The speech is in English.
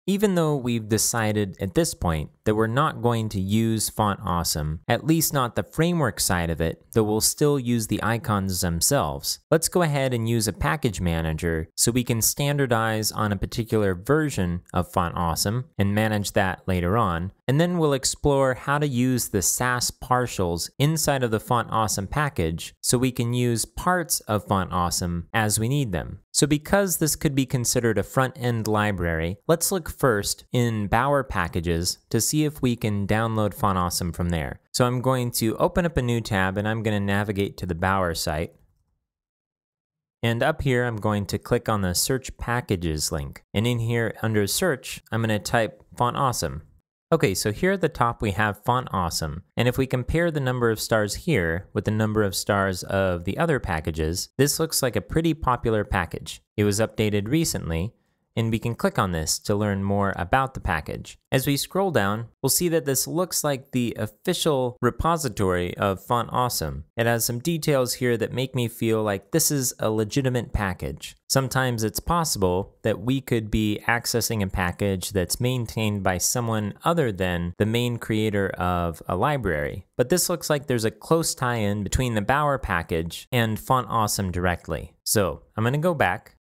Even though we've decided at this point that we're not going to use Font Awesome, at least not the framework side of it, though we'll still use the icons themselves, let's go ahead and use a package manager so we can standardize on a particular version of Font Awesome and manage that later on. And then we'll explore how to use the Sass partials inside of the Font Awesome package so we can use parts of Font Awesome as we need them. So because this could be considered a front-end library, let's look first in Bower packages to see if we can download Font Awesome from there. So I'm going to open up a new tab and I'm going to navigate to the Bower site. And up here, I'm going to click on the Search Packages link. And in here, under Search, I'm going to type Font Awesome. Okay, so here at the top we have Font Awesome, and if we compare the number of stars here with the number of stars of the other packages, this looks like a pretty popular package. It was updated recently, and we can click on this to learn more about the package. As we scroll down, we'll see that this looks like the official repository of Font Awesome. It has some details here that make me feel like this is a legitimate package. Sometimes it's possible that we could be accessing a package that's maintained by someone other than the main creator of a library. But this looks like there's a close tie-in between the Bower package and Font Awesome directly. So I'm going to go back.